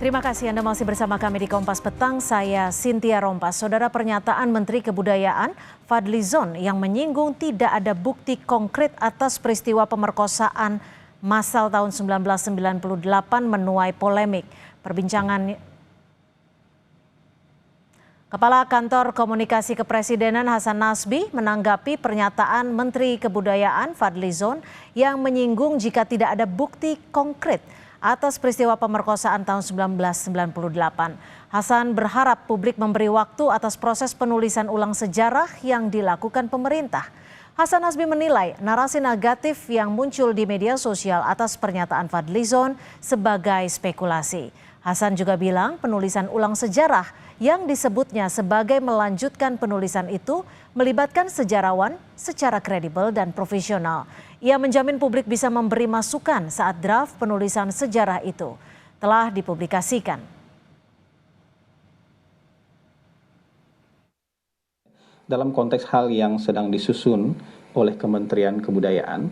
Terima kasih Anda masih bersama kami di Kompas Petang, saya Cynthia Rompas. Saudara, pernyataan Menteri Kebudayaan Fadlizon yang menyinggung tidak ada bukti konkret atas peristiwa pemerkosaan massal tahun 1998 menuai polemik. Kepala Kantor Komunikasi Kepresidenan Hasan Nasbi menanggapi pernyataan Menteri Kebudayaan Fadlizon yang menyinggung jika tidak ada bukti konkret atas peristiwa pemerkosaan tahun 1998. Hasan berharap publik memberi waktu atas proses penulisan ulang sejarah yang dilakukan pemerintah. Hasan Nasbi menilai narasi negatif yang muncul di media sosial atas pernyataan Fadlizon sebagai spekulasi. Hasan juga bilang penulisan ulang sejarah yang disebutnya sebagai melanjutkan penulisan itu melibatkan sejarawan secara kredibel dan profesional. Ia menjamin publik bisa memberi masukan saat draft penulisan sejarah itu telah dipublikasikan. Dalam konteks hal yang sedang disusun oleh Kementerian Kebudayaan,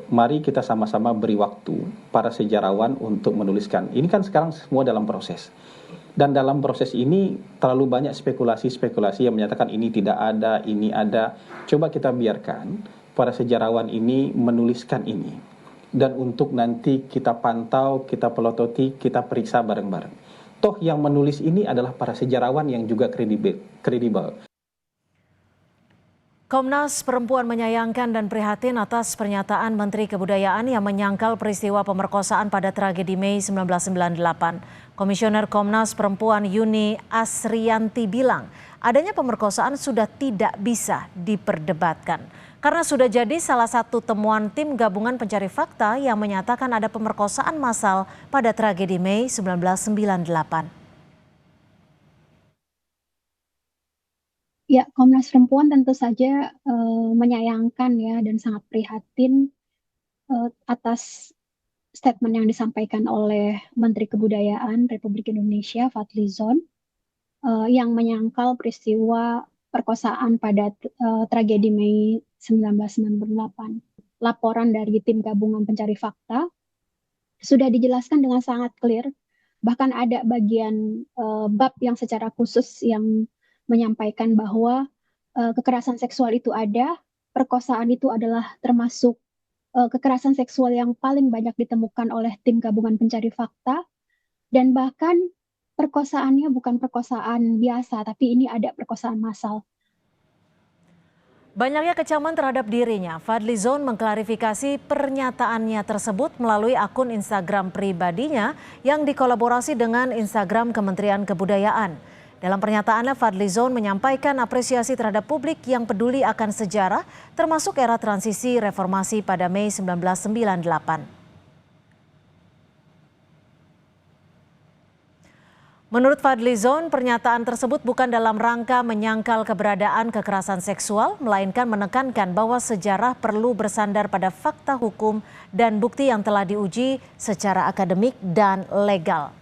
mari kita sama-sama beri waktu para sejarawan untuk menuliskan. Ini kan sekarang semua dalam proses. Dan dalam proses ini terlalu banyak spekulasi-spekulasi yang menyatakan ini tidak ada, ini ada. Coba kita biarkan para sejarawan ini menuliskan ini. Dan untuk nanti kita pantau, kita pelototi, kita periksa bareng-bareng. Toh yang menulis ini adalah para sejarawan yang juga kredibel. Komnas Perempuan menyayangkan dan prihatin atas pernyataan Menteri Kebudayaan yang menyangkal peristiwa pemerkosaan pada tragedi Mei 1998. Komisioner Komnas Perempuan Yuni Asrianti bilang adanya pemerkosaan sudah tidak bisa diperdebatkan karena sudah jadi salah satu temuan tim gabungan pencari fakta yang menyatakan ada pemerkosaan massal pada tragedi Mei 1998. Ya, Komnas Perempuan tentu saja menyayangkan ya dan sangat prihatin atas statement yang disampaikan oleh Menteri Kebudayaan Republik Indonesia Fadlizon yang menyangkal peristiwa perkosaan pada tragedi Mei 1998. Laporan dari tim gabungan pencari fakta sudah dijelaskan dengan sangat clear, bahkan ada bagian bab yang secara khusus yang menyampaikan bahwa kekerasan seksual itu ada, perkosaan itu adalah termasuk kekerasan seksual yang paling banyak ditemukan oleh tim gabungan pencari fakta, dan bahkan perkosaannya bukan perkosaan biasa, tapi ini ada perkosaan massal. Banyaknya kecaman terhadap dirinya, Fadlizon mengklarifikasi pernyataannya tersebut melalui akun Instagram pribadinya yang dikolaborasi dengan Instagram Kementerian Kebudayaan. Dalam pernyataannya, Fadlizon menyampaikan apresiasi terhadap publik yang peduli akan sejarah, termasuk era transisi reformasi pada Mei 1998. Menurut Fadlizon, pernyataan tersebut bukan dalam rangka menyangkal keberadaan kekerasan seksual, melainkan menekankan bahwa sejarah perlu bersandar pada fakta hukum dan bukti yang telah diuji secara akademik dan legal.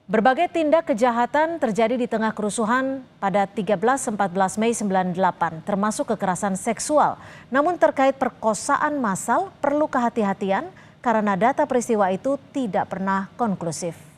Berbagai tindak kejahatan terjadi di tengah kerusuhan pada 13-14 Mei 98, termasuk kekerasan seksual. Namun terkait perkosaan massal perlu kehati-hatian karena data peristiwa itu tidak pernah konklusif.